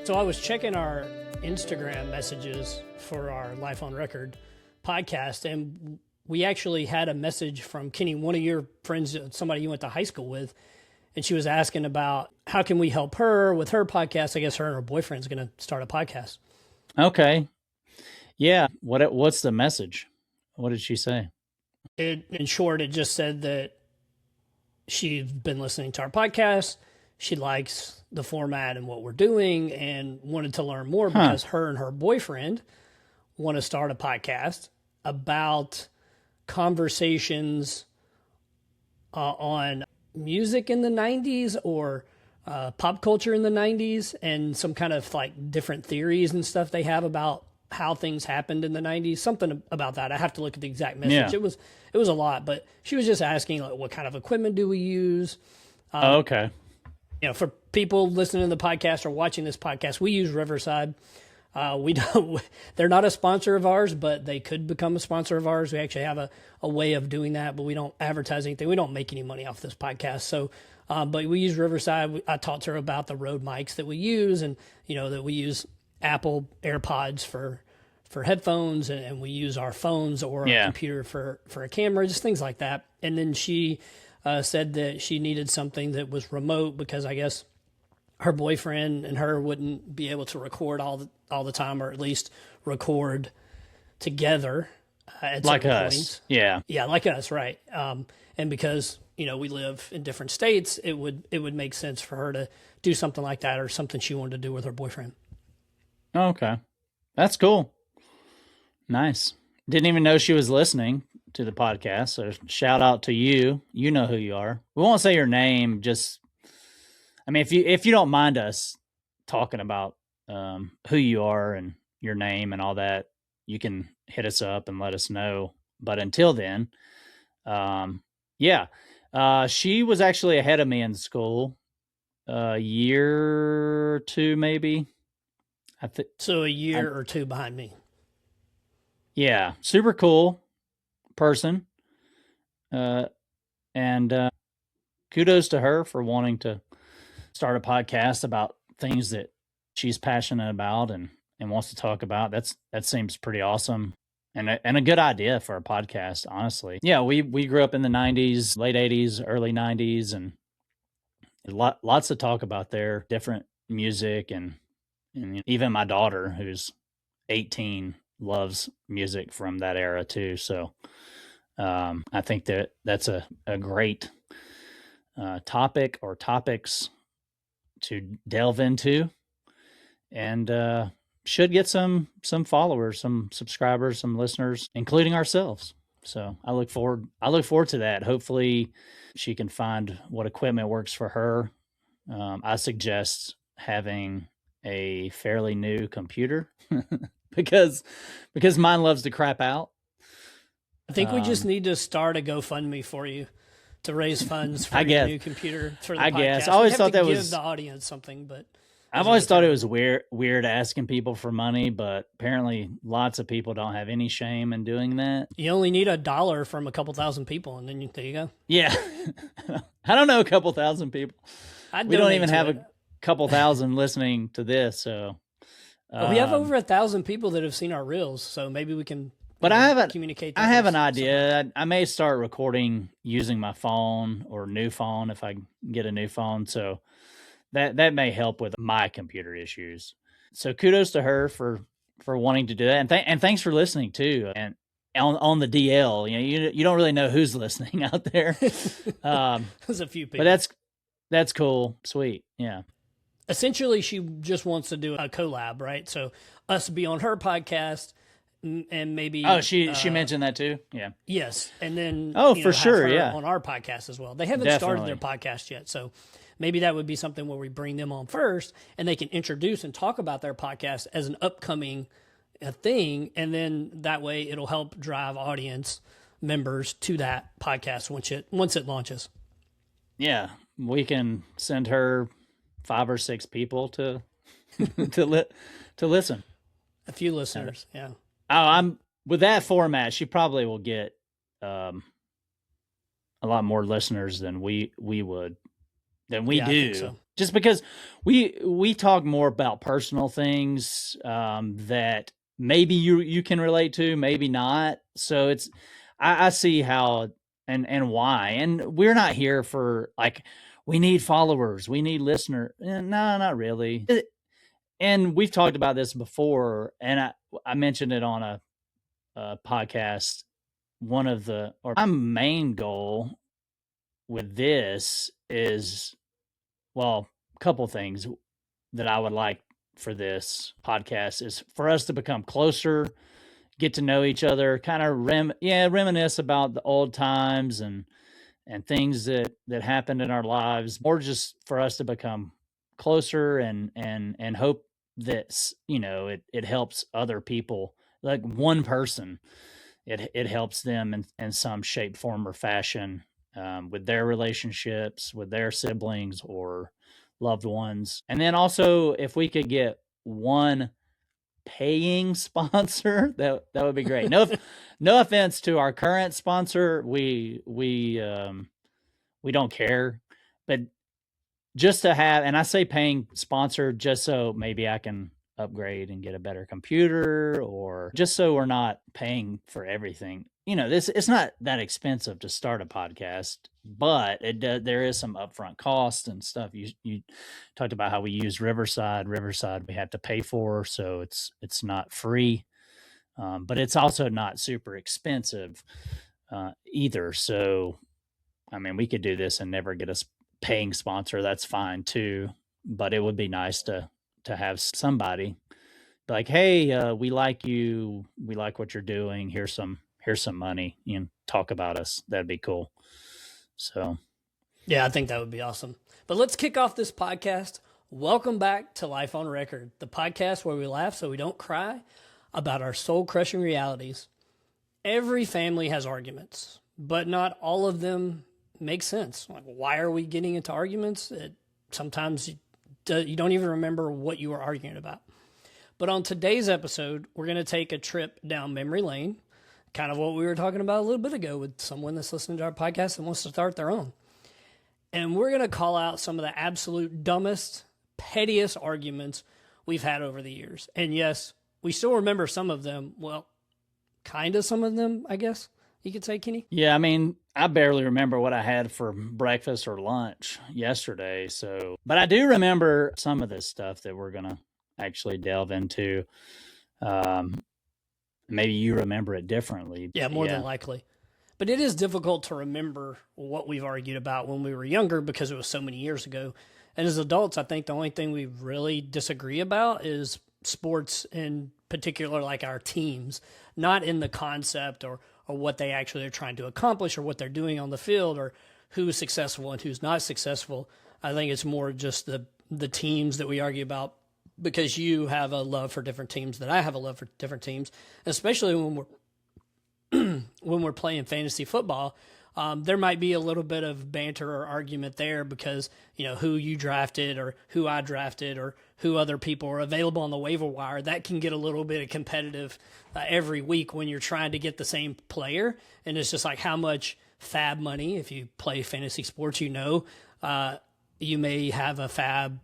So I was checking our Instagram messages for our Life on Record podcast, and we actually had a message from Kenny, one of your friends, somebody you went to high school with, and she was asking about how can we help her with her podcast. I guess her and her boyfriend's going to start a podcast. Okay. Yeah. What's the message? What did she say? In short, it just said that she's been listening to our podcast. She likes the format and what we're doing and wanted to learn more because her and her boyfriend want to start a podcast about conversations on music in the 90s or pop culture in the 90s and some kind of like different theories and stuff they have about how things happened in the 90s, something about that. I have to look at the exact message. Yeah. It was a lot, but she was just asking like, what kind of equipment do we use? Okay. You know, for people listening to the podcast or watching this podcast, we use Riverside. They're not a sponsor of ours, but they could become a sponsor of ours. We actually have a way of doing that, but we don't advertise anything. We don't make any money off this podcast. So, but we use Riverside. I talked to her about the Rode mics that we use and, you know, that we use Apple AirPods for headphones and we use our phones or our computer for a camera, just things like that. And then she said that she needed something that was remote because I guess her boyfriend and her wouldn't be able to record all the time, or at least record together at like certain us. points. Yeah. Yeah, like us, right. And because, you know, we live in different states, it would make sense for her to do something like that or something she wanted to do with her boyfriend. Okay. That's cool. Nice. Didn't even know she was listening to the podcast. So shout out to you. You know who you are. We won't say your name. Just, I mean, if you don't mind us talking about who you are and your name and all that, you can hit us up and let us know. But until then, she was actually ahead of me in school, a year or two, maybe. So a year or two behind me. Yeah, super cool person. And kudos to her for wanting to start a podcast about things that she's passionate about and wants to talk about. That seems pretty awesome and a good idea for a podcast, honestly. Yeah, we grew up in the 90s, late 80s, early 90s, and lots to talk about there, different music and even my daughter, who's 18, loves music from that era too. So I think that's a great topic or topics to delve into, and should get some followers, some subscribers, some listeners, including ourselves. So I look forward to that. Hopefully she can find what equipment works for her. I suggest having a fairly new computer because mine loves to crap out. I think we just need to start a GoFundMe for you to raise funds for your new computer for the podcast. Guess I always thought that give was the audience something, but I've always thought it was weird asking people for money, but apparently lots of people don't have any shame in doing that. You only need $1 from a couple thousand people, and then there you go. Yeah, I don't know a couple thousand people. We don't even have a couple thousand listening to this, so we have over 1,000 people that have seen our reels, so maybe we can. But communicate. I have an idea. I may start recording using my phone or new phone if I get a new phone. So that may help with my computer issues. So kudos to her for wanting to do that, and thanks for listening too. And on the DL, you don't really know who's listening out there. There's a few people, but that's cool, sweet, yeah. Essentially, she just wants to do a collab, right? So us be on her podcast. And maybe she mentioned that too. Yeah. Yes, and then for sure, yeah, on our podcast as well. They haven't started their podcast yet, so maybe that would be something where we bring them on first, and they can introduce and talk about their podcast as an upcoming thing, and then that way it'll help drive audience members to that podcast once it launches. Yeah, we can send her 5 or 6 people to to listen. A few listeners, yeah. I'm with that format. She probably will get a lot more listeners than we would. than we Yeah, I do. think so. Just because we talk more about personal things that maybe you can relate to, maybe not. So it's I see how and why. And we're not here for like we need followers, we need listeners. No, not really. And we've talked about this before, and I mentioned it on a podcast. One of my main goal with this is, well, a couple things that I would like for this podcast is for us to become closer, get to know each other, kind of reminisce about the old times and things that happened in our lives, or just for us to become closer and hope that it helps other people, like one person, it helps them in some shape, form, or fashion, with their relationships with their siblings or loved ones. And then also, if we could get one paying sponsor, that would be great. No offense to our current sponsor, we don't care, but just to have, and I say paying sponsor just so maybe I can upgrade and get a better computer, or just so we're not paying for everything. It's not that expensive to start a podcast, but there is some upfront cost and stuff. You talked about how we use Riverside we have to pay for, so it's not free, but it's also not super expensive either. So I mean, we could do this and never get a paying sponsor. That's fine too, but it would be nice to have somebody like, hey, we like you, we like what you're doing, here's some money, talk about us. That'd be cool. So Yeah, I think that would be awesome. But let's kick off this podcast. Welcome back to Life on Record, the podcast where we laugh so we don't cry about our soul-crushing realities. Every family has arguments, but not all of them make sense. Like, why are we getting into arguments? Sometimes you don't even remember what you were arguing about. But on today's episode, we're going to take a trip down memory lane, kind of what we were talking about a little bit ago with someone that's listening to our podcast and wants to start their own. And we're going to call out some of the absolute dumbest, pettiest arguments we've had over the years. And yes, we still remember some of them. Well, kind of some of them, I guess you could say, Kenny. Yeah, I mean, I barely remember what I had for breakfast or lunch yesterday. But I do remember some of this stuff that we're going to actually delve into. Maybe you remember it differently. Yeah, more than likely. But it is difficult to remember what we've argued about when we were younger because it was so many years ago. And as adults, I think the only thing we really disagree about is sports, in particular, like our teams, not in the concept or what they actually are trying to accomplish or what they're doing on the field or who's successful and who's not successful. I think it's more just the teams that we argue about, because you have a love for different teams that I have a love for different teams, especially when we're playing fantasy football. There might be a little bit of banter or argument there because, who you drafted or who I drafted or who other people are available on the waiver wire. That can get a little bit of competitive every week when you're trying to get the same player. And it's just like how much fab money, if you play fantasy sports, you may have a fab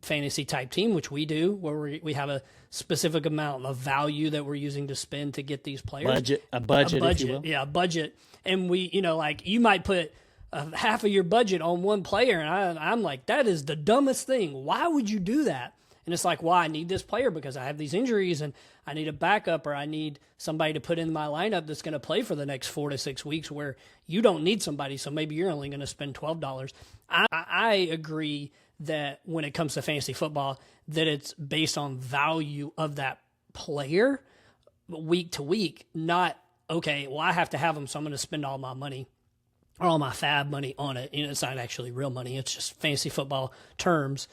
fantasy type team, which we do, where we have a specific amount of value that we're using to spend to get these players. A budget, if you will. Yeah, a budget. And we, you might put half of your budget on one player, and I'm like, that is the dumbest thing. Why would you do that? And it's like, well, I need this player because I have these injuries and I need a backup, or I need somebody to put in my lineup that's going to play for the next 4 to 6 weeks, where you don't need somebody, so maybe you're only going to spend $12. I agree that when it comes to fantasy football, that it's based on value of that player week to week, not, okay, well, I have to have them, so I'm going to spend all my money or all my fab money on it. It's not actually real money. It's just fantasy football terms.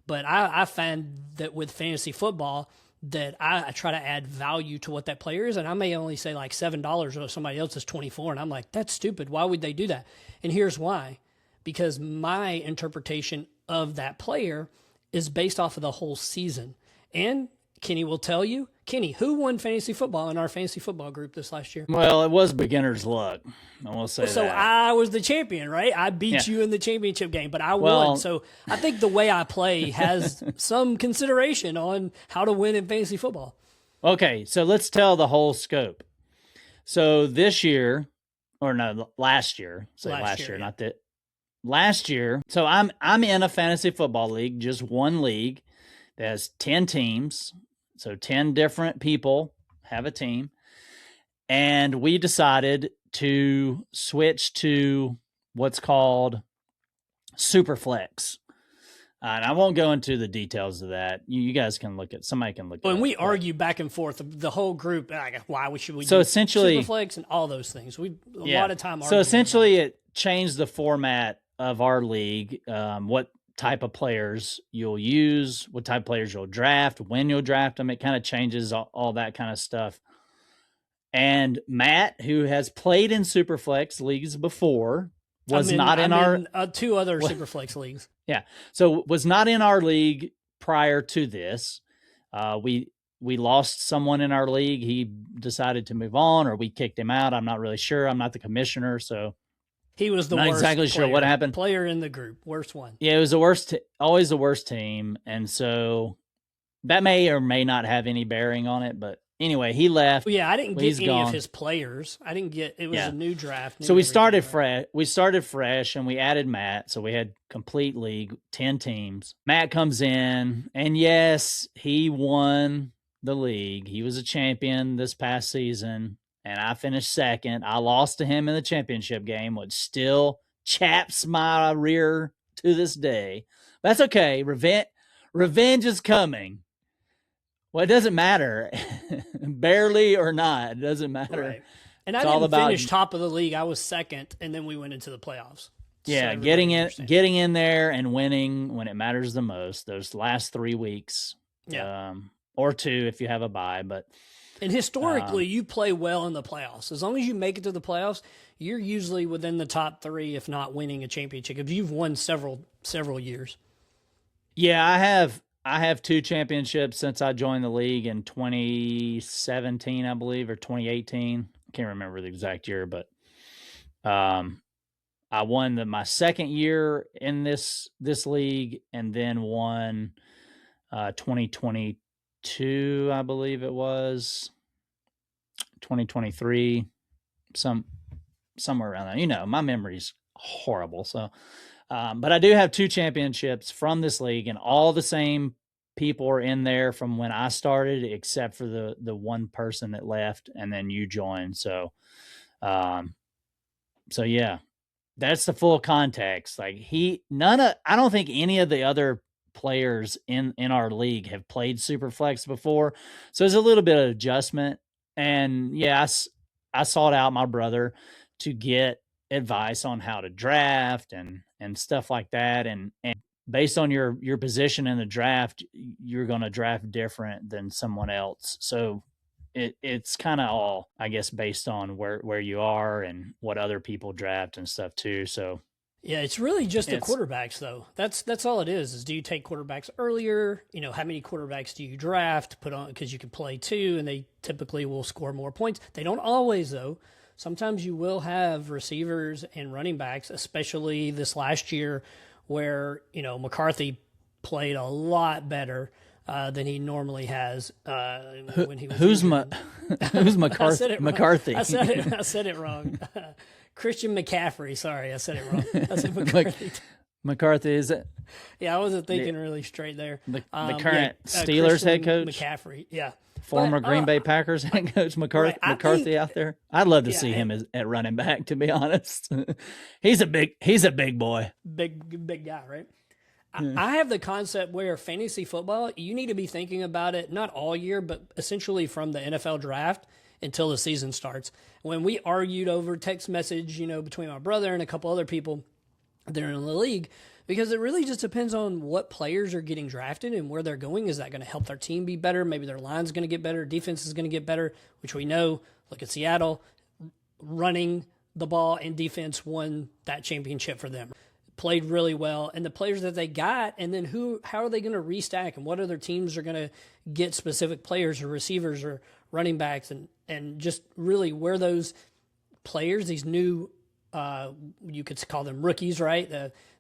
But I find that with fantasy football that I try to add value to what that player is, and I may only say like $7 or somebody else is $24, and I'm like, that's stupid. Why would they do that? And here's why. Because my interpretation of that player is based off of the whole season. And Kenny will tell you. Kenny, who won fantasy football in our fantasy football group this last year? Well, it was beginner's luck. I will say So that. I was the champion, right? I beat you in the championship game, but I won. So I think the way I play has some consideration on how to win in fantasy football. Okay, so let's tell the whole scope. So this year, or no, last year. Last year, yeah. not that. Last year, so I'm in a fantasy football league, just one league that has 10 teams. So 10 different people have a team. And we decided to switch to what's called Superflex. And I won't go into the details of that. You guys can look at, somebody can look at it. When we argue back and forth, the whole group, like, why should we so do essentially, Superflex and all those things. A lot of time arguing. So essentially it changed the format of our league, what type of players you'll use, what type of players you'll draft, when you'll draft them. It kind of changes all that kind of stuff. And Matt, who has played in Superflex leagues before, was not in our two other Superflex leagues. Yeah. So was not in our league prior to this. We lost someone in our league. He decided to move on, or we kicked him out. I'm not really sure. I'm not the commissioner, so he was the not worst exactly sure what happened. Player in the group, worst one. Yeah, it was the worst. Always the worst team, and so that may or may not have any bearing on it. But anyway, he left. Well, yeah, I didn't get any of his players. I didn't get. It was a new draft. So we started fresh. We started fresh, and we added Matt. So we had complete league, 10 teams. Matt comes in, and yes, he won the league. He was a champion this past season. And I finished second. I lost to him in the championship game, which still chaps my rear to this day. That's okay. Revenge is coming. Well, it doesn't matter. Barely or not. It doesn't matter. Right. And I didn't finish top of the league. I was second, and then we went into the playoffs. Yeah, getting in there and winning when it matters the most, those last 3 weeks. Yeah. Or 2 if you have a bye, but... And historically, you play well in the playoffs. As long as you make it to the playoffs, you're usually within the top 3, if not winning a championship. Because you've won several years. Yeah, I have 2 championships since I joined the league in 2017, I believe, or 2018. I can't remember the exact year, but I won my second year in this league, and then won 2022, I believe it was. 2023, somewhere around there. You know, my memory's horrible. So, but I do have 2 championships from this league, and all the same people are in there from when I started, except for the one person that left, and then you joined. So, yeah, that's the full context. Like I don't think any of the other players in our league have played Superflex before. So there's a little bit of adjustment. And yes, I sought out my brother to get advice on how to draft and stuff like that. And based on your position in the draft, you're going to draft different than someone else. So it's kind of all, I guess, based on where you are and what other people draft and stuff too. So yeah, it's really just the quarterbacks, though. That's all it is do you take quarterbacks earlier? You know, how many quarterbacks do you draft, put on, because you can play 2, and they typically will score more points. They don't always, though. Sometimes you will have receivers and running backs, especially this last year where, you know, McCarthy played a lot better than he normally has when he was Who's McCarthy? McCarthy. I said it wrong. Christian McCaffrey. Sorry, I said it wrong. I said McCarthy. McCarthy, is it? Yeah, I wasn't thinking really straight there. The current Steelers Christian head coach? McCaffrey, yeah. Former Green Bay Packers head coach McCarthy, right, McCarthy out there. I'd love to see him at running back, to be honest. He's a big boy. Big guy, right? I have the concept where fantasy football, you need to be thinking about it not all year, but essentially from the NFL draft until the season starts. When we argued over text message, you know, between my brother and a couple other people that are in the league, because it really just depends on what players are getting drafted and where they're going. Is that going to help their team be better? Maybe their line's going to get better. Defense is going to get better, which we know. Look at Seattle. Running the ball and defense won that championship for them. played really well, and the players that they got, and then how are they going to restack, and what other teams are going to get specific players or receivers or running backs, and just really where those players, these new, you could call them rookies, right?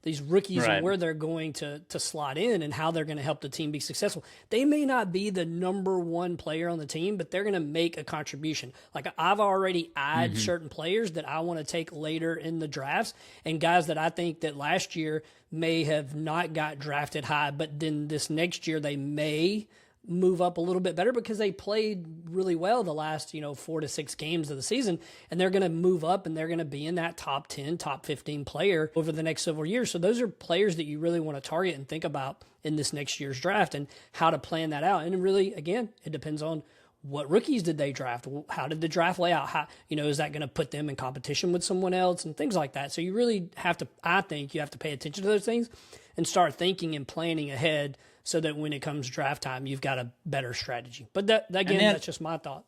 These rookies, Right. and where they're going to slot in and how they're going to help the team be successful. They may not be the number one player on the team, but they're going to make a contribution. Like I've already eyed certain players that I want to take later in the drafts, and guys that I think that last year may have not got drafted high, but then this next year they may move up a little bit better because they played really well the last 4 to 6 games of the season, and they're going to move up and they're going to be in that top 10 top 15 player over the next several years. So those are players that you really want to target and think about in this next year's draft and how to plan that out. And really, again, it depends on what rookies did they draft, how did the draft lay out, how is that going to put them in competition with someone else and things like that. So you really have to, I think you have to pay attention to those things and start thinking and planning ahead, so that when it comes draft time, you've got a better strategy. But that's just my thought.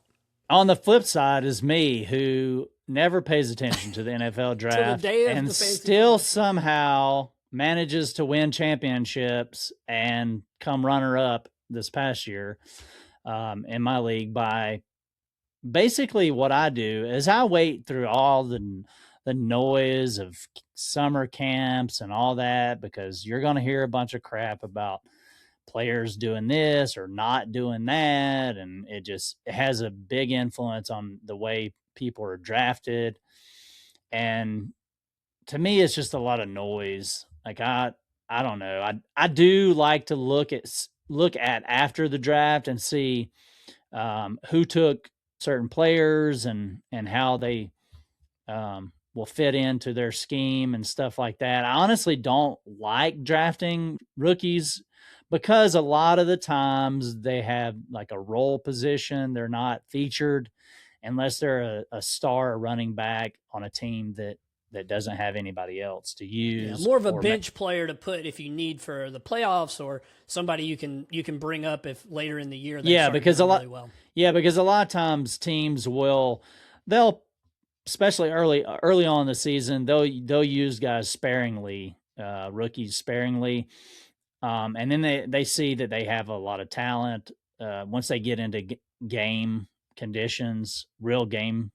On the flip side is me, who never pays attention to the NFL draft and still somehow manages to win championships and come runner-up this past year in my league by basically what I do is I wait through all the noise of summer camps and all that, because you're going to hear a bunch of crap about players doing this or not doing that, and it has a big influence on the way people are drafted. And to me, it's just a lot of noise. Like I don't know. I do like to look at after the draft and see who took certain players and how they will fit into their scheme and stuff like that. I honestly don't like drafting rookies, because a lot of the times they have like a role position. They're not featured unless they're a star running back on a team that doesn't have anybody else to use. Yeah, more of a bench player to put if you need for the playoffs, or somebody you can bring up if later in the year they because a lot really well. Yeah, because a lot of times teams they'll especially early on in the season, they'll use guys sparingly, rookies sparingly. And then they see that they have a lot of talent once they get into game conditions, real game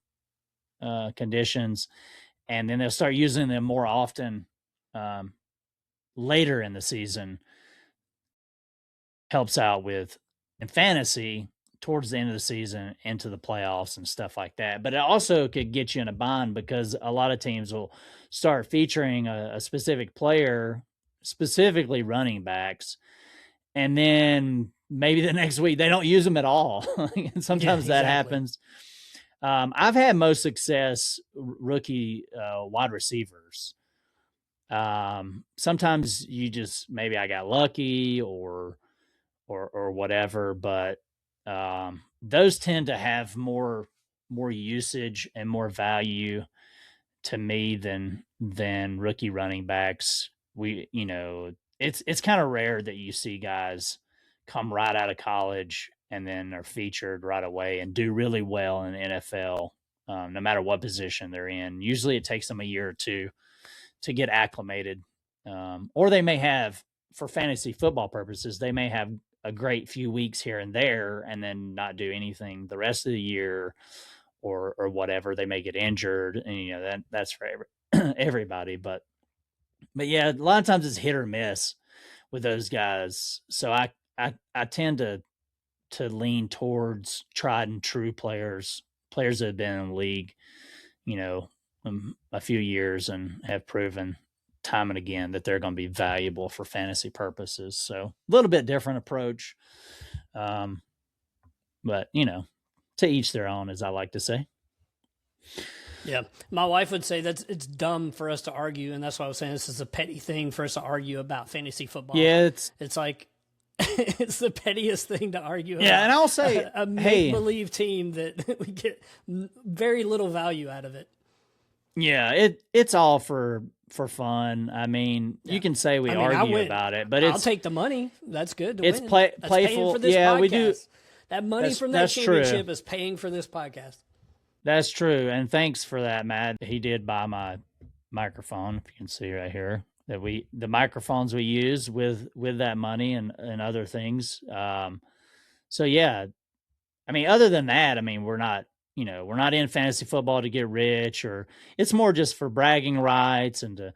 conditions, and then they'll start using them more often later in the season. Helps out in fantasy towards the end of the season into the playoffs and stuff like that. But it also could get you in a bind, because a lot of teams will start featuring a specific player, specifically running backs, and then maybe the next week they don't use them at all. And sometimes that happens. I've had most success rookie wide receivers. Sometimes maybe I got lucky or whatever, but those tend to have more usage and more value to me than rookie running backs. It's kind of rare that you see guys come right out of college and then are featured right away and do really well in the NFL, no matter what position they're in. Usually it takes them a year or two to get acclimated, or they may have, for fantasy football purposes, they may have a great few weeks here and there and then not do anything the rest of the year or whatever. They may get injured, and that's for everybody. But yeah, a lot of times it's hit or miss with those guys. So I tend to lean towards tried and true players that have been in the league, a few years and have proven time and again that they're going to be valuable for fantasy purposes. So a little bit different approach. But to each their own, as I like to say. Yeah. My wife would say it's dumb for us to argue. And that's why I was saying this is a petty thing for us to argue about fantasy football. Yeah. It's like, it's the pettiest thing to argue about. Yeah. And I'll say a make-believe team that we get very little value out of it. Yeah. It's all for fun. I mean, you can say we argue about it, but I'll take the money. That's good to it's win. Playful. For this yeah, podcast. We do. That money from that championship is paying for this podcast. That's true. And thanks for that, Matt. He did buy my microphone, if you can see right here. the microphones we use with that money and other things. So yeah, I mean, other than that, I mean, we're not in fantasy football to get rich, or it's more just for bragging rights and to,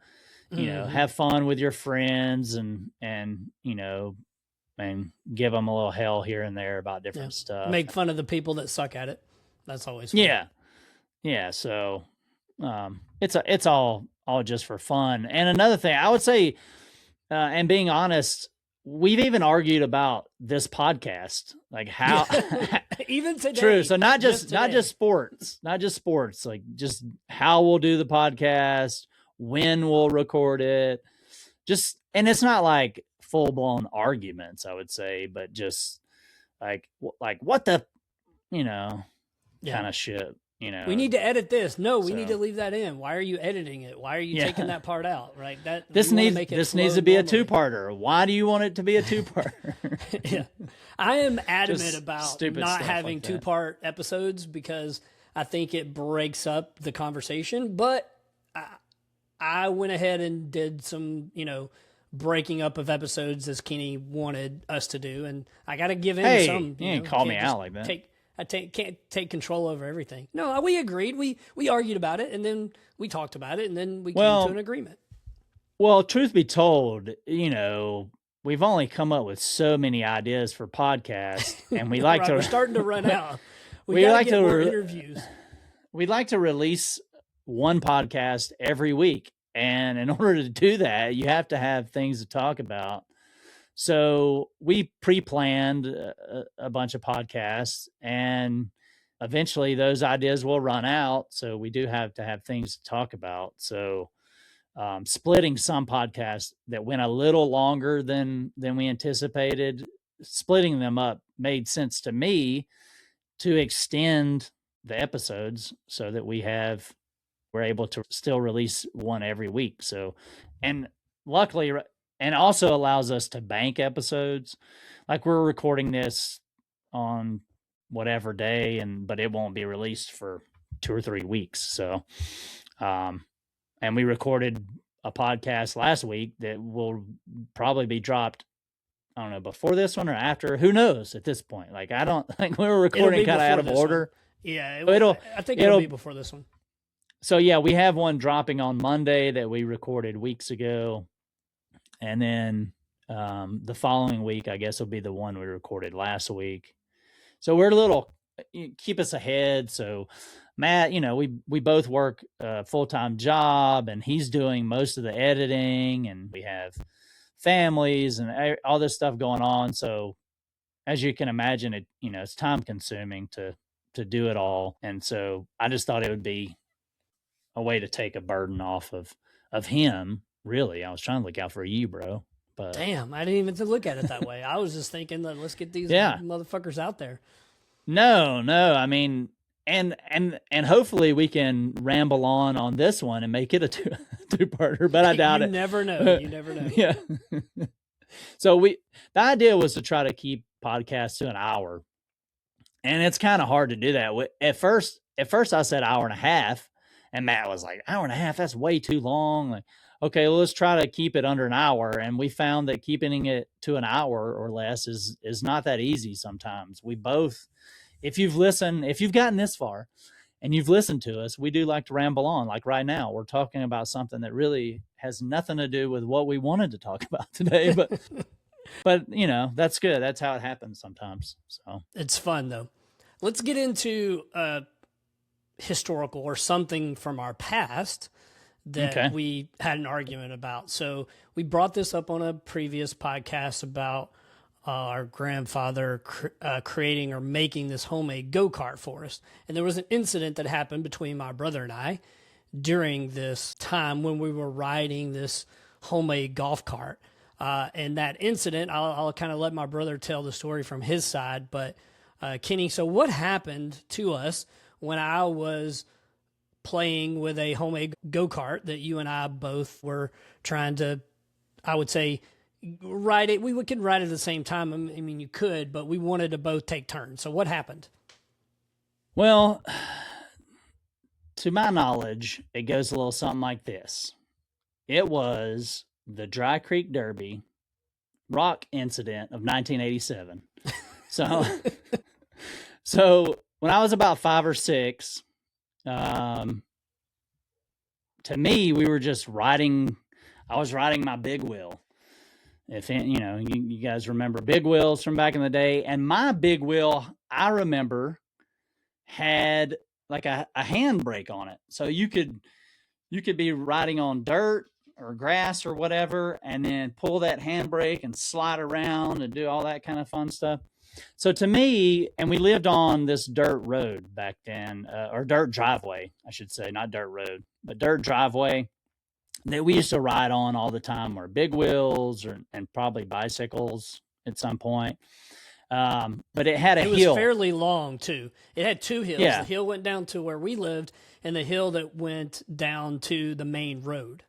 have fun with your friends and and give them a little hell here and there about different stuff. Make fun of the people that suck at it. That's always fun. Yeah. So, it's all just for fun. And another thing I would say, and being honest, we've even argued about this podcast, like how even today. True. So not just sports, like just how we'll do the podcast, when we'll record it, and it's not like full blown arguments, I would say, but just like what the, kind of shit. We need to edit this. No, we need to leave that in. Why are you editing it? Why are you taking that part out? Right. This needs to be a 2-parter. Why do you want it to be a 2-parter? I am adamant about not having 2-part episodes because I think it breaks up the conversation. But I went ahead and did some, breaking up of episodes as Kenny wanted us to do, and I got to give him some. You ain't call me out like that. Can't take control over everything. No, we agreed. We argued about it, and then we talked about it, and then we came to an agreement. Well, truth be told, we've only come up with so many ideas for podcasts, and we like to. We're starting to run out. We like to get more interviews. We'd like to release one podcast every week, and in order to do that, you have to have things to talk about. So we pre-planned a bunch of podcasts, and eventually those ideas will run out. So we do have to have things to talk about. So splitting some podcasts that went a little longer than we anticipated, splitting them up made sense to me to extend the episodes so that we're able to still release one every week. So, and luckily, and also allows us to bank episodes. Like we're recording this on whatever day, but it won't be released for 2 or 3 weeks. So, and we recorded a podcast last week that will probably be dropped, I don't know, before this one or after, who knows at this point. Like, I don't think we were recording kind of out of order. One. Yeah. I think it'll be before this one. So yeah, we have one dropping on Monday that we recorded weeks ago. And then the following week, I guess, will be the one we recorded last week. So we're keep us ahead. So Matt, we both work a full-time job, and he's doing most of the editing, and we have families and all this stuff going on. So as you can imagine, it's time consuming to do it all. And so I just thought it would be a way to take a burden off of him. Really, I was trying to look out for you, bro. But damn, I didn't even look at it that way. I was just thinking that let's get these motherfuckers out there. No, I mean, and hopefully we can ramble on this one and make it a two-parter. But I doubt it. You never know. You never know. Yeah. So the idea was to try to keep podcasts to an hour, and it's kind of hard to do that. At first I said hour and a half, and Matt was like, hour and a half, that's way too long. Like, okay, well, let's try to keep it under an hour. And we found that keeping it to an hour or less is not that easy sometimes. We both, if you've gotten this far and you've listened to us, we do like to ramble on. Like right now, we're talking about something that really has nothing to do with what we wanted to talk about today. But, that's good. That's how it happens sometimes. So it's fun, though. Let's get into historical or something from our past that we had an argument about. So we brought this up on a previous podcast about our grandfather creating or making this homemade go-kart for us. And there was an incident that happened between my brother and I during this time when we were riding this homemade golf cart. And that incident, I'll kind of let my brother tell the story from his side. But Kenny, so what happened to us when I was playing with a homemade go-kart that you and I both were trying to, I would say, ride it? We could ride it at the same time. I mean, you could, but we wanted to both take turns. So what happened? Well, to my knowledge, it goes a little something like this. It was the Dry Creek Derby rock incident of 1987. So, so when I was about 5 or 6, to me, we were just riding. I was riding my big wheel. If you guys remember big wheels from back in the day, and my big wheel, I remember, had like a handbrake on it, so you could be riding on dirt or grass or whatever, and then pull that handbrake and slide around and do all that kind of fun stuff. So to me, and we lived on this dirt road back then, or dirt driveway, I should say, not dirt road, but dirt driveway that we used to ride on all the time, or big wheels, and probably bicycles at some point. But it had a hill. It was fairly long too. It had 2 hills. Yeah. The hill went down to where we lived, and the hill that went down to the main road.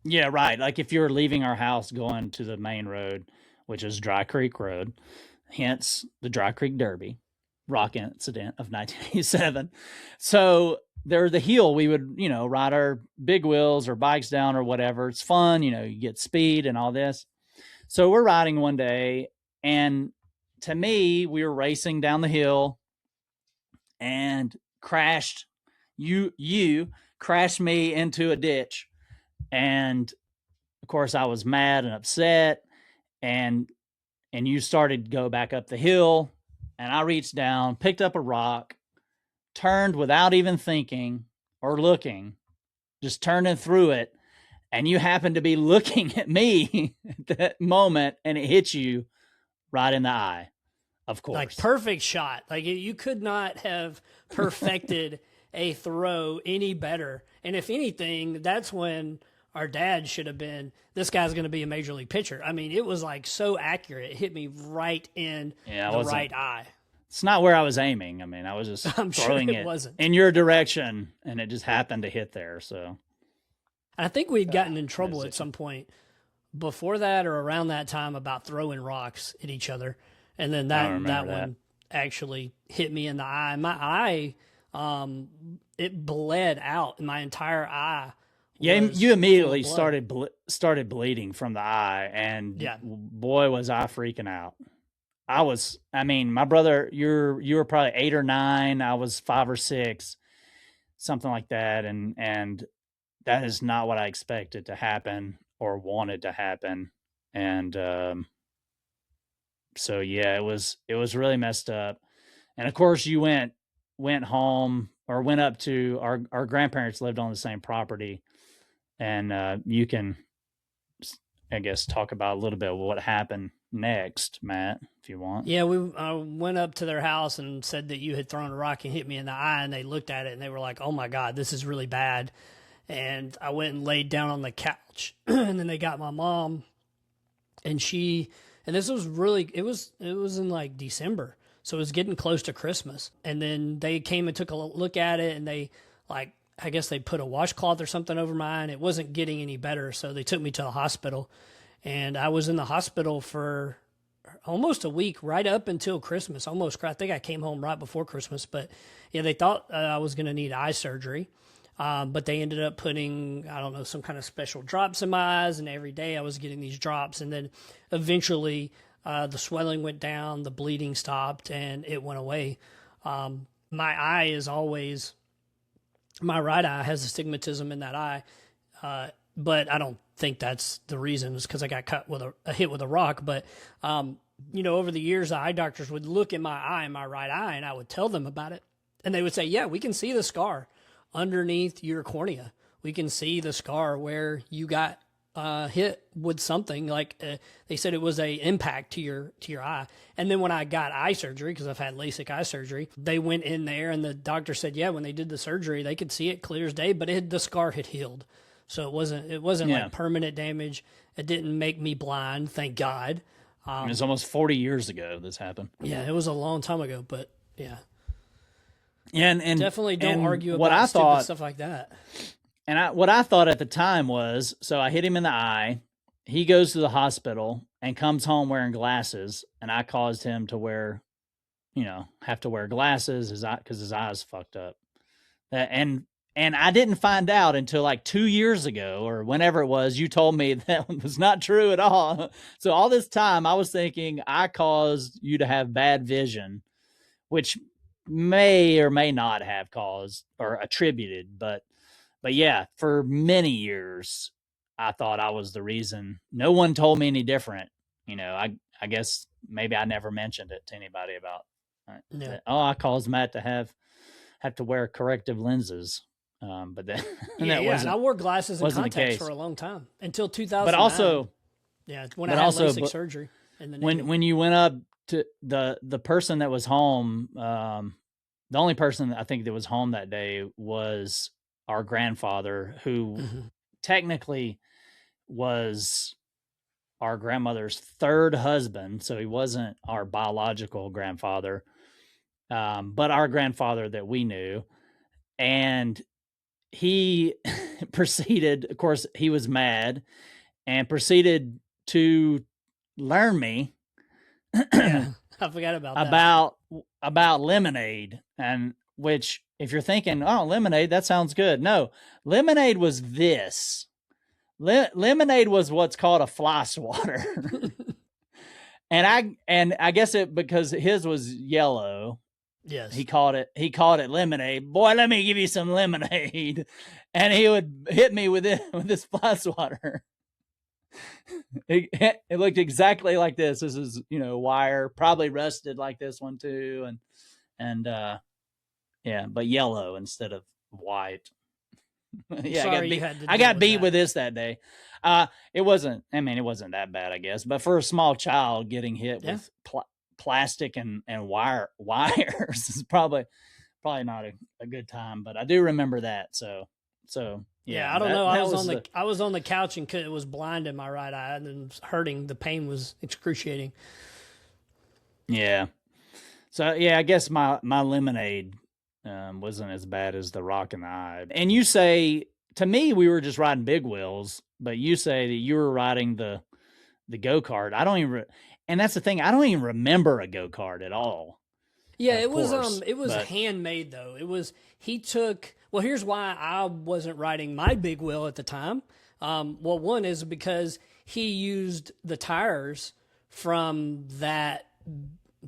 Yeah, right. Like if you were leaving our house going to the main road, which is Dry Creek Road, hence the Dry Creek Derby rock incident of 1987. So there, the hill, we would, ride our big wheels or bikes down or whatever. It's fun, you get speed and all this. So we're riding one day, and to me, we were racing down the hill and crashed. You crashed me into a ditch. And of course I was mad and upset, and you started to go back up the hill, and I reached down, picked up a rock, turned without even thinking or looking, just turning through it. And you happened to be looking at me at that moment, and it hit you right in the eye, of course. Like perfect shot. Like you could not have perfected a throw any better. And if anything, that's when our dad should have been, this guy's going to be a major league pitcher. I mean, it was like so accurate. It hit me right in the right eye. It's not where I was aiming. I mean, I was just throwing it in your direction, and it just happened to hit there. So I think we'd gotten in trouble at some point before that or around that time about throwing rocks at each other. And then that one actually hit me in the eye. My eye, it bled out in my entire eye. Yeah, you immediately started bleeding from the eye, and boy, was I freaking out. My brother, you were probably 8 or 9. I was 5 or 6, something like that. And that is not what I expected to happen or wanted to happen. And, so yeah, it was really messed up. And of course you went home, or went up to our grandparents lived on the same property. And, you can, I guess, talk about a little bit of what happened next, Matt, if you want. Yeah, we went up to their house and said that you had thrown a rock and hit me in the eye, and they looked at it and they were like, "Oh my God, this is really bad." And I went and laid down on the couch, and then they got my mom, and this was really, it was in like December, so it was getting close to Christmas, and then they came and took a look at it, and they I guess they put a washcloth or something over my eye, and it wasn't getting any better, so they took me to the hospital. And I was in the hospital for almost a week, right up until Christmas. I think I came home right before Christmas. But yeah, they thought I was going to need eye surgery. But they ended up putting, I don't know, some kind of special drops in my eyes. And every day I was getting these drops. And then eventually the swelling went down, the bleeding stopped, and it went away. My eye is always, my right eye has astigmatism in that eye. But I don't think that's the reason. It's because I got cut with a hit with a rock. But, over the years, the eye doctors would look in my eye, my right eye, and I would tell them about it. And they would say, yeah, we can see the scar underneath your cornea. We can see the scar where you got hit with something. Like they said it was a impact to your eye. And then when I got eye surgery, because I've had LASIK eye surgery, they went in there and the doctor said, yeah, when they did the surgery, they could see it clear as day, but the scar had healed. So it wasn't like permanent damage. It didn't make me blind, thank God. It was almost 40 years ago this happened. Yeah, it was a long time ago, but yeah. And definitely don't argue what about I thought, stuff like that. And what I thought at the time was, so I hit him in the eye. He goes to the hospital and comes home wearing glasses, and I caused him to have to wear glasses because his eye's fucked up. And And I didn't find out until like 2 years ago or whenever it was, you told me that was not true at all. So all this time I was thinking I caused you to have bad vision, which may or may not have caused or attributed, but yeah, for many years I thought I was the reason. No one told me any different. I guess maybe I never mentioned it to anybody about that, I caused Matt to have to wear corrective lenses. But then and I wore glasses and contacts for a long time until 2009. But also, when I had LASIK surgery. When you went up to the person that was home, the only person I think that was home that day was our grandfather, who technically was our grandmother's third husband. So he wasn't our biological grandfather, but our grandfather that we knew. And he proceeded, of course, he was mad and proceeded to learn me I forgot about lemonade. And which, if you're thinking, oh, lemonade, that sounds good. No, lemonade was this. Lemonade was what's called a fly swatter. and I guess because his was yellow. Yes. He called it lemonade. Boy, let me give you some lemonade. And he would hit me with this fly swatter. It looked exactly like this. This is, wire, probably rusted like this one too. And but yellow instead of white. I got beat with this that day. It wasn't that bad, I guess, but for a small child getting hit with plastic and wires is probably not a good time, but I do remember that. So I don't know. I was on the couch and it was blind in my right eye and it was hurting. The pain was excruciating. Yeah. So I guess my lemonade wasn't as bad as the rock in the eye. And you say, to me, we were just riding big wheels, but you say that you were riding the go-kart. I don't even and that's the thing. I don't even remember a go-kart at all. Yeah, it was handmade though. Here's why I wasn't riding my big wheel at the time. One is because he used the tires from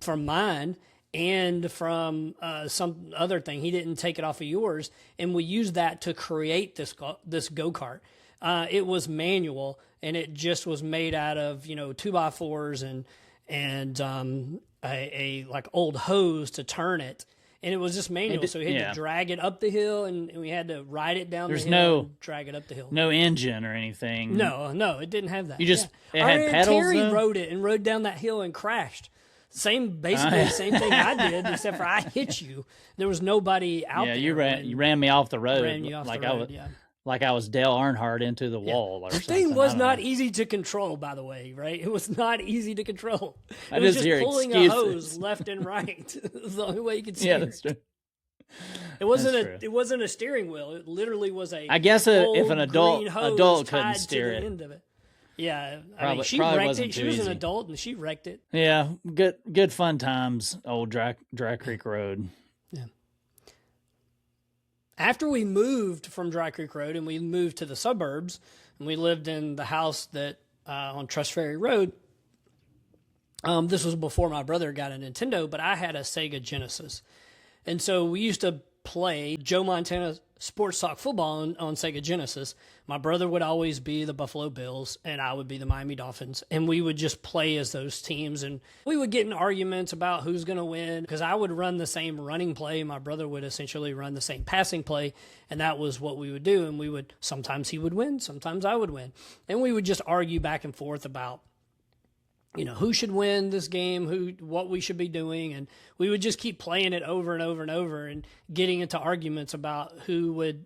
mine and from some other thing. He didn't take it off of yours, and we used that to create this go-kart. It was manual, and it just was made out of 2x4s and a like old hose to turn it, and it was just manual. So we had to drag it up the hill, and we had to ride it down the hill and drag it up the hill. No engine or anything. No, it didn't have that. You just it had pedals. Terry rode it and rode down that hill and crashed. Basically the same thing I did, except for I hit you. There was nobody out there. Yeah, you ran me off the road. Like I was Dale Earnhardt into the wall or something. The thing was not easy to control, by the way, right? It was not easy to control. It was just pulling a hose left and right. It was the only way you could steer. Yeah, that's true. It wasn't a steering wheel. It literally was a. I guess if an adult couldn't steer it. End of it. Yeah, she wrecked it. She was an adult and she wrecked it. Yeah, good fun times. Old Dry Creek Road. Yeah. After we moved from Dry Creek Road and we moved to the suburbs and we lived in the house that on Trust Ferry Road, this was before my brother got a Nintendo, but I had a Sega Genesis. And so we used to play Joe Montana sports talk football on Sega Genesis. My brother would always be the Buffalo Bills and I would be the Miami Dolphins. And we would just play as those teams. And we would get in arguments about who's going to win because I would run the same running play. My brother would essentially run the same passing play. And that was what we would do. And sometimes he would win, sometimes I would win. And we would just argue back and forth about who should win this game, what we should be doing. And we would just keep playing it over and over and over and getting into arguments about who would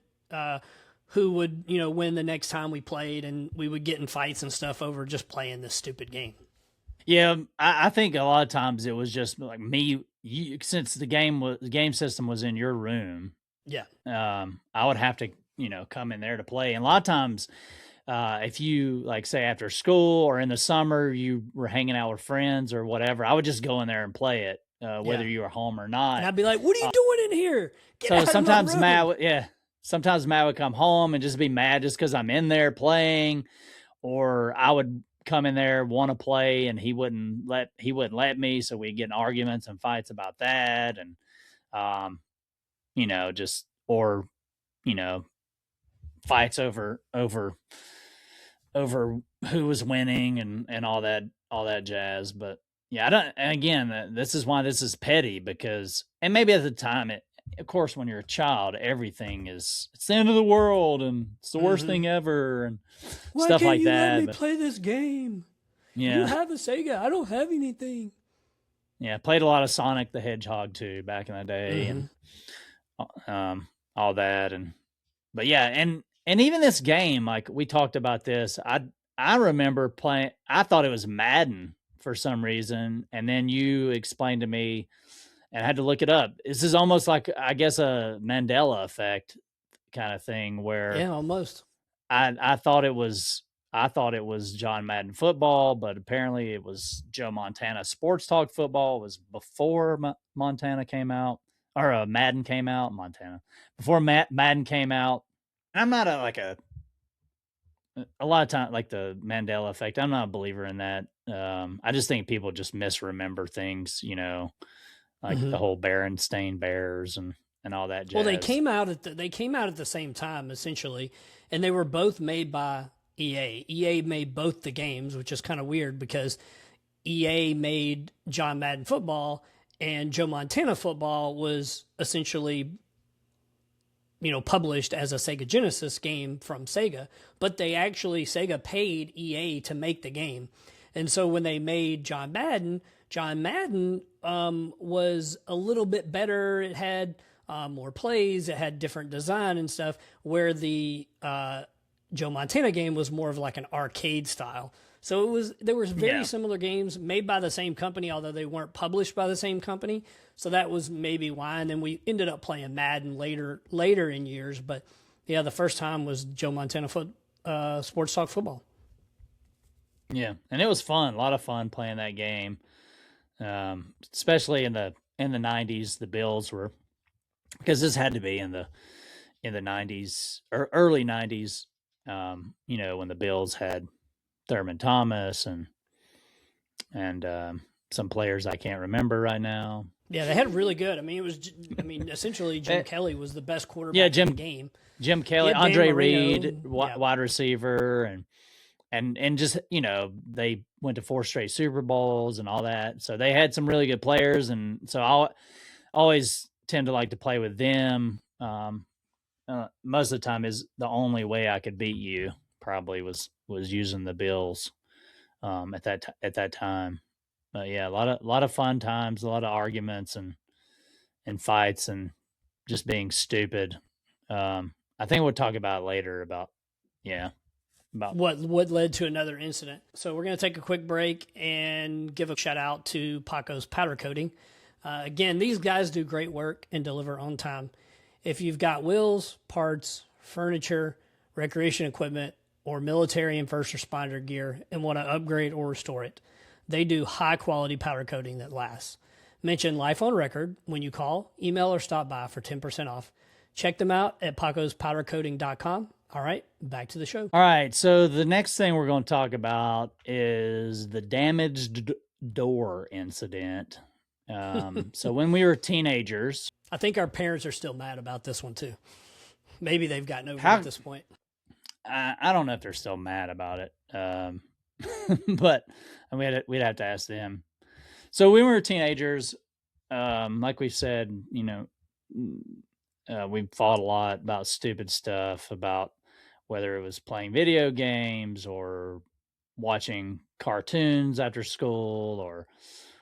win the next time we played. And we would get in fights and stuff over just playing this stupid game. Yeah. I think a lot of times it was just like since the game system was in your room. Yeah. I would have to, come in there to play. And a lot of times, if you say after school or in the summer, you were hanging out with friends or whatever, I would just go in there and play it, whether you were home or not. And I'd be like, what are you doing in here? Get out sometimes of my room. sometimes Matt would come home and just be mad just because I'm in there playing, or I would come in there, want to play, and he wouldn't let me. So we'd get in arguments and fights about that. And, just, or, fights over who was winning and all that jazz. But yeah, I don't, and again, this is why this is petty, because, and maybe at the time, of course, when you're a child, everything it's the end of the world and it's the worst thing ever and stuff like that. Let me play this game? Yeah. You have a Sega. I don't have anything. Yeah. Played a lot of Sonic the Hedgehog too back in the day and all that. But yeah. And even this game, like we talked about this, I remember playing, I thought it was Madden for some reason. And then you explained to me, and I had to look it up. This is almost like, I guess, a Mandela effect kind of thing where almost. I thought it was John Madden football, but apparently it was Joe Montana Sports Talk football. It was before Montana came out, or Madden came out. Before Madden came out. I'm not a lot of time, like the Mandela effect, I'm not a believer in that. I just think people just misremember things, like the whole Berenstain Bears and all that jazz. Well, they came out at the same time, essentially, and they were both made by EA. EA made both the games, which is kind of weird because EA made John Madden football, and Joe Montana football was essentially, published as a Sega Genesis game from Sega, but Sega paid EA to make the game. And so when they made John Madden was a little bit better. It had more plays. It had different design and stuff, where the Joe Montana game was more of like an arcade style. So there was very similar games made by the same company, although they weren't published by the same company. So that was maybe why. And then we ended up playing Madden later in years. But yeah, the first time was Joe Montana Sports Talk football. Yeah, and it was fun. A lot of fun playing that game, especially in the 90s. The Bills were, because this had to be in the 90s or early 90s. When the Bills had Thurman Thomas and some players I can't remember right now. Yeah, they had really good. Essentially Jim Kelly was the best quarterback in the game. Jim Kelly, Andre Reed, wide receiver, and just, they went to 4 straight Super Bowls and all that. So they had some really good players. And so I always tend to like to play with them. Most of the time is the only way I could beat you probably was using the Bills at that time. But yeah, a lot of fun times, a lot of arguments and fights and just being stupid. I think we'll talk about it later about what led to another incident. So we're going to take a quick break and give a shout out to Paco's Powder Coating. Again, these guys do great work and deliver on time. If you've got wheels, parts, furniture, recreation equipment, or military and first responder gear and want to upgrade or restore it, they do high quality powder coating that lasts. Mention Life on Record when you call, email, or stop by for 10% off. Check them out at pacospowdercoating.com. All right, back to the show. All right, so the next thing we're going to talk about is the damaged door incident. So when we were teenagers, I think our parents are still mad about this one too. Maybe they've gotten over it at this point. I don't know if they're still mad about it, but we'd have to ask them. So when we were teenagers, like we said, we fought a lot about stupid stuff, about whether it was playing video games or watching cartoons after school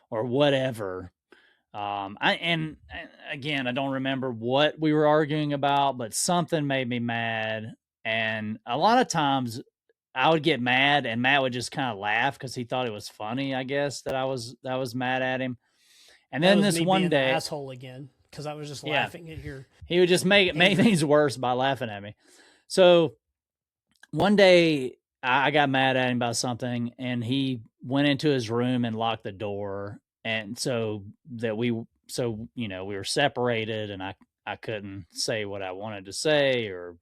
or whatever. And again, I don't remember what we were arguing about, but something made me mad. And a lot of times I would get mad and Matt would just kind of laugh because he thought it was funny, I guess, that I was mad at him. And then this one day, asshole again, because I was just laughing at your. He would just make things worse by laughing at me. So one day I got mad at him about something, and he went into his room and locked the door. And so we were separated, and I I couldn't say what I wanted to say, or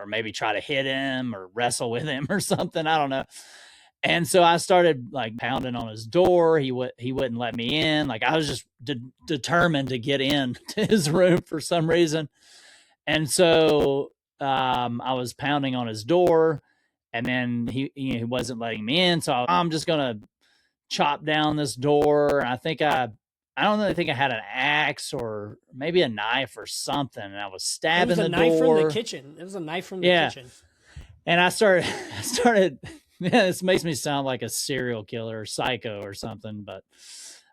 maybe try to hit him or wrestle with him or something. I don't know. And so I started like pounding on his door. He wouldn't let me in. Like I was just determined to get in to his room for some reason. And so I was pounding on his door, and then he wasn't letting me in. So I'm just gonna chop down this door. And I don't really think I had an axe or maybe a knife or something. And I was stabbing the door. It was a knife from the kitchen. It was a knife from the kitchen. And I started, yeah, this makes me sound like a serial killer or psycho or something, but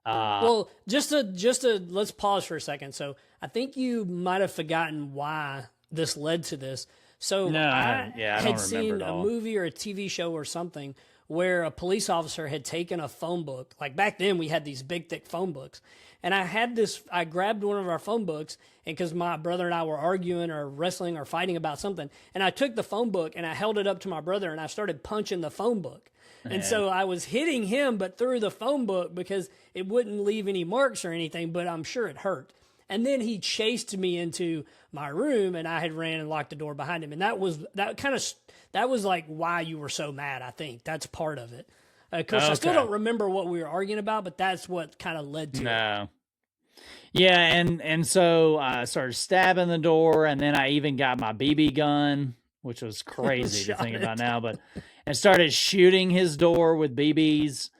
well, just to let's pause for a second. So I think you might have forgotten why this led to this. So I had seen a movie or a TV show or something where a police officer had taken a phone book. Like back then we had these big, thick phone books. And I grabbed one of our phone books, and because my brother and I were arguing or wrestling or fighting about something, and I took the phone book and I held it up to my brother and I started punching the phone book. And so I was hitting him, but through the phone book because it wouldn't leave any marks or anything, but I'm sure it hurt. And then he chased me into my room, and I had ran and locked the door behind him. And that was like why you were so mad, I think. That's part of it. Of course, I still don't remember what we were arguing about, but that's what kind of led to it. Yeah, and so I started stabbing the door, and then I even got my BB gun, which was crazy to think about now, and started shooting his door with BBs.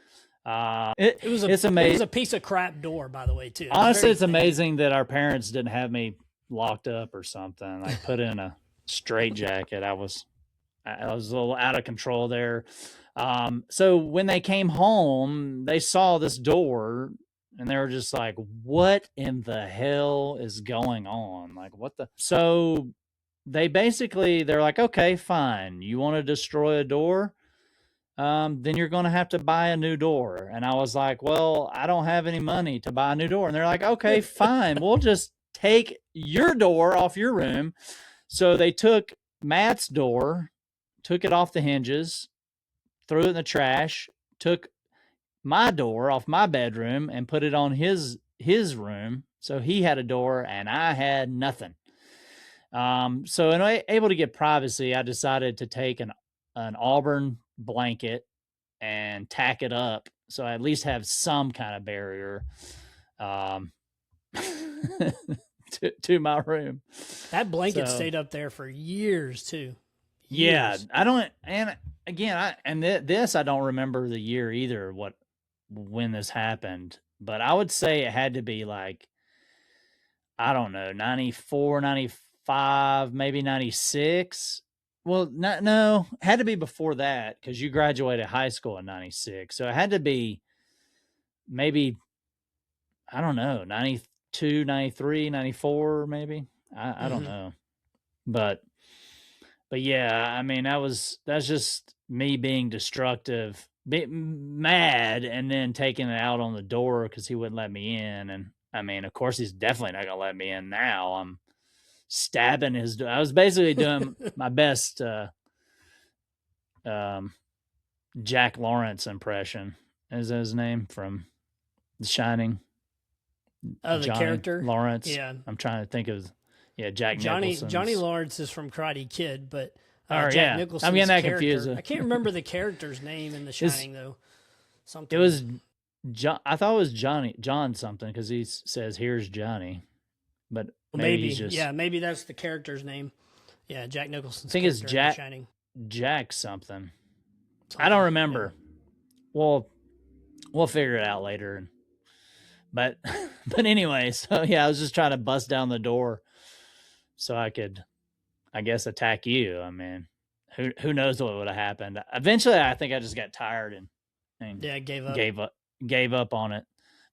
It's amazing. It was a piece of crap door, by the way, too. Honestly, it's amazing that our parents didn't have me locked up or something. Like put in a straitjacket. I was a little out of control there. So when they came home, they saw this door, and they were just like, what in the hell is going on? Like, what the? So they're like, okay, fine. You want to destroy a door? Then you're going to have to buy a new door. And I was like, well, I don't have any money to buy a new door. And they're like, okay, fine. We'll just take your door off your room. So they took Matt's door, took it off the hinges, threw it in the trash, took my door off my bedroom and put it on his room. So he had a door and I had nothing. So in able to get privacy, I decided to take an Auburn blanket and tack it up so I at least have some kind of barrier to my room. That blanket stayed up there for years too. Years. Yeah, I don't, and again, this I don't remember the year either, when this happened, but I would say it had to be like, I don't know, 94, 95, maybe 96. Well, no, it had to be before that because you graduated high school in 96. So it had to be maybe, I don't know, 92, 93, 94, maybe. I don't know. But yeah, I mean, that's just me being destructive, mad, and then taking it out on the door because he wouldn't let me in. And I mean, of course, he's definitely not going to let me in now. I'm stabbing his door. I was basically doing my best Jack Lawrence impression. Is that his name from The Shining? Oh, the character Lawrence. Yeah, I'm trying to think of Jack Nicholson. Johnny Lawrence is from Karate Kid, but Jack Nicholson. I'm getting that confused. I can't remember the character's name in The Shining though. Something. It was John. I thought it was John something because he says, "Here's Johnny," but maybe he's just, maybe that's the character's name. Yeah, Jack Nicholson's. I think it's Jack. Shining. Jack something. I don't remember. Yeah. We'll figure it out later. But anyway, so yeah, I was just trying to bust down the door so I could, I guess, attack you. I mean, who knows what would have happened? Eventually, I think I just got tired and gave up on it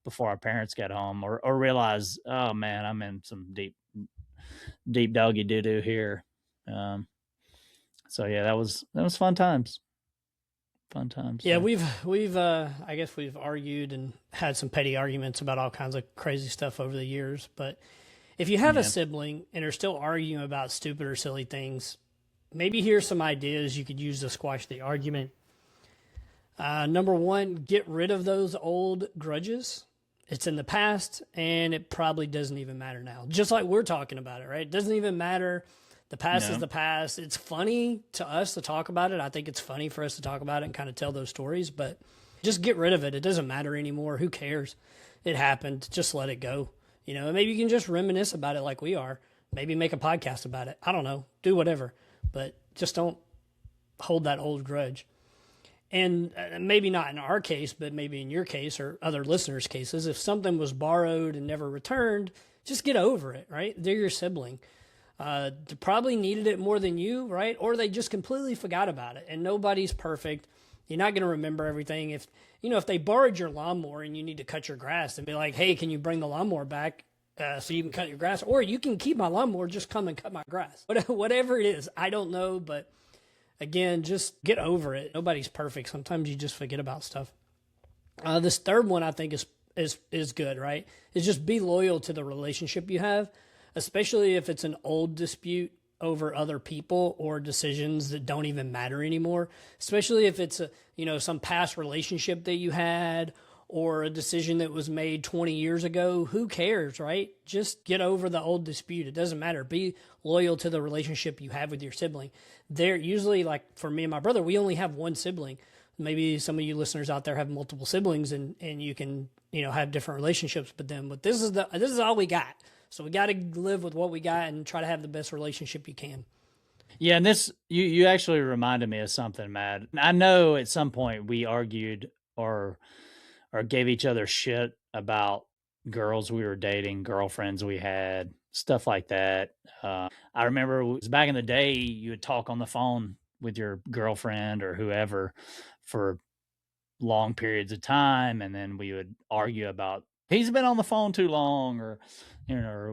before our parents got home, or realized, oh man, I'm in some deep doggy doo doo here. So yeah, that was fun times. Yeah, we've I guess we've argued and had some petty arguments about all kinds of crazy stuff over the years. But if you have a sibling and are still arguing about stupid or silly things, maybe here's some ideas you could use to squash the argument. Number one, get rid of those old grudges. It's in the past, and it probably doesn't even matter now. Just like we're talking about it, right? It doesn't even matter. The past is the past. It's funny to us to talk about it. I think it's funny for us to talk about it and kind of tell those stories, but just get rid of it. It doesn't matter anymore. Who cares? It happened. Just let it go. You know, and maybe you can just reminisce about it like we are. Maybe make a podcast about it. I don't know. Do whatever. But just don't hold that old grudge. And maybe not in our case, but maybe in your case or other listeners' cases, if something was borrowed and never returned, just get over it, right? They're your sibling. They probably needed it more than you, right? Or they just completely forgot about it. And nobody's perfect. You're not going to remember everything. If they borrowed your lawnmower and you need to cut your grass, and be like, hey, can you bring the lawnmower back so you can cut your grass? Or you can keep my lawnmower, just come and cut my grass. Whatever it is, I don't know, but again, just get over it. Nobody's perfect. Sometimes you just forget about stuff. This third one I think is good, right? Is just be loyal to the relationship you have, especially if it's an old dispute over other people or decisions that don't even matter anymore. Especially if it's some past relationship that you had or a decision that was made 20 years ago. Who cares, right? Just get over the old dispute. It doesn't matter. Be loyal to the relationship you have with your sibling. They're usually, like for me and my brother, we only have one sibling. Maybe some of you listeners out there have multiple siblings and you can, have different relationships with them. But this is all we got. So we got to live with what we got and try to have the best relationship you can. Yeah, and this you actually reminded me of something, Matt. I know at some point we argued or gave each other shit about girls we were dating, girlfriends we had, stuff like that. I remember it was back in the day, you would talk on the phone with your girlfriend or whoever for long periods of time, and then we would argue about he's been on the phone too long or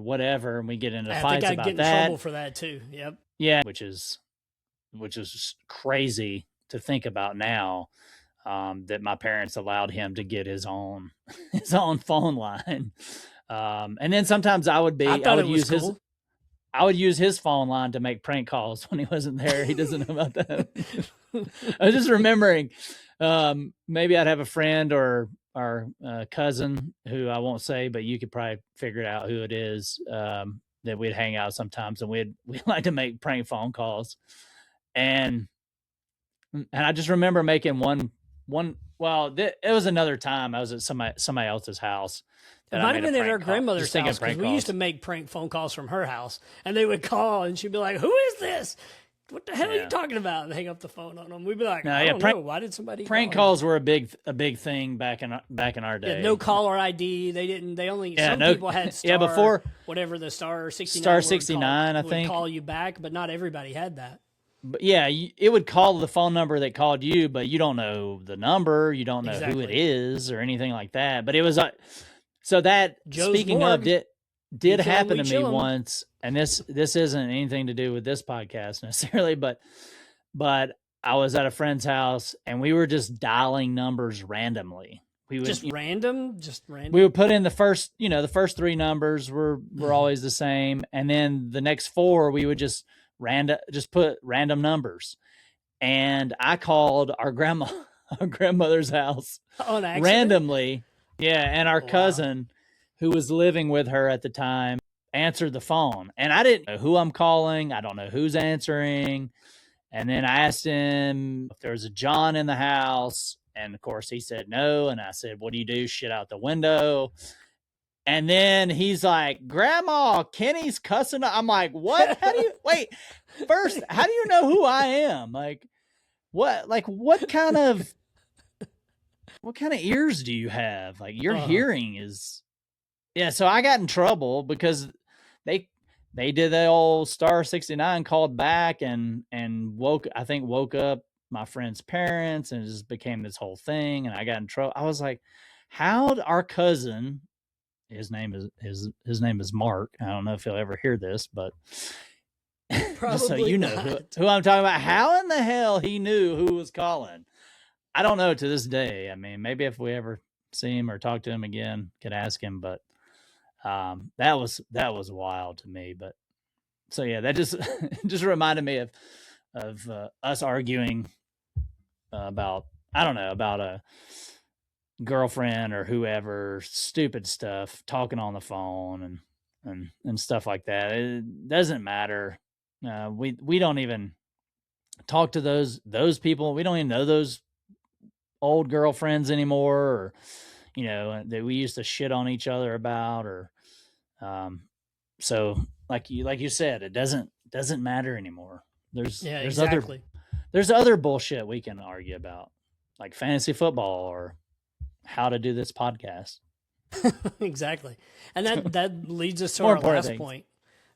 whatever, and we get into fights about that. I think I'd get in trouble for that too. Yep. Yeah, which is crazy to think about now. That my parents allowed him to get his own phone line, and then sometimes I would use his phone line to make prank calls when he wasn't there. He doesn't know about that. I was just remembering, maybe I'd have a friend or cousin who I won't say, but you could probably figure out who it is, that we'd hang out sometimes, and we'd like to make prank phone calls, and I just remember making one. Well, it was another time. I was at somebody else's house. It might have been at her grandmother's house, because we used to make prank phone calls from her house, and they would call, and she'd be like, "Who is this? What the hell are you talking about?" And hang up the phone on them. We'd be like, "I don't know. Why did somebody?" Prank calls were a big thing back in our day. Yeah, no caller ID. They didn't. They only some people had star. Before whatever the star 69. Star 69, I think, would call you back, but not everybody had that. But yeah, it would call the phone number that called you, but you don't know the number, you don't know who it is or anything like that. But it was so that Joe's speaking Morgue. of did happen to me once, and this isn't anything to do with this podcast necessarily, but I was at a friend's house and we were just dialing numbers randomly. We would just random. We would put in the first three numbers were always the same, and then the next four we would just put random numbers. And I called our grandmother's house randomly. Yeah. And our cousin who was living with her at the time answered the phone, and I didn't know who I'm calling. I don't know who's answering. And then I asked him if there was a John in the house. And of course he said no. And I said, "What do you do? Shit out the window." And then he's like, "Grandma, Kenny's cussing." I'm like, "What? How do you wait? First, how do you know who I am? Like, what kind of ears do you have? Like, your hearing is." Yeah. So I got in trouble because they did the old star 69, called back and woke up my friend's parents, and it just became this whole thing. And I got in trouble. I was like, how'd our cousin, his name is Mark. I don't know if he'll ever hear this, but just so you know who I'm talking about. How in the hell he knew who was calling? I don't know to this day. I mean, maybe if we ever see him or talk to him again, could ask him. But that was wild to me. But so yeah, that just reminded me of us arguing about girlfriend or whoever, stupid stuff, talking on the phone and stuff like that. It doesn't matter. We don't even talk to those people. We don't even know those old girlfriends anymore, or that we used to shit on each other about, or so like you said, it doesn't matter anymore. There's exactly. There's other bullshit we can argue about, like fantasy football or how to do this podcast. Exactly. And that leads us to our last point,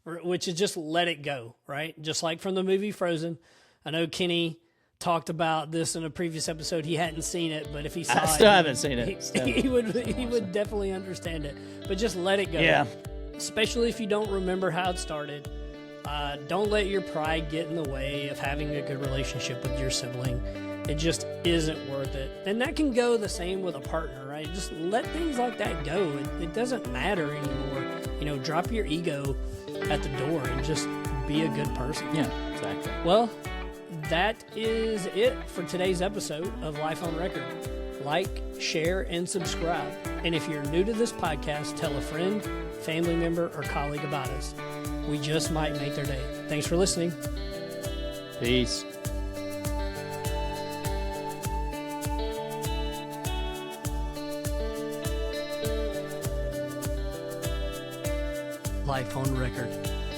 which is just let it go, right? Just like from the movie Frozen. I know Kenny talked about this in a previous episode. He hadn't seen it, but if he saw it, I still haven't seen it. He would definitely understand it. But just let it go. Yeah. Especially if you don't remember how it started. Don't let your pride get in the way of having a good relationship with your sibling. It just isn't worth it. And that can go the same with a partner, right? Just let things like that go. It doesn't matter anymore. Drop your ego at the door and just be a good person. Yeah, exactly. Well, that is it for today's episode of Life on Record. Like, share, and subscribe. And if you're new to this podcast, tell a friend, family member, or colleague about us. We just might make their day. Thanks for listening. Peace. Life on Record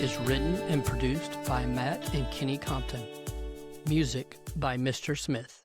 is written and produced by Matt and Kenny Compton. Music by Mr. Smith.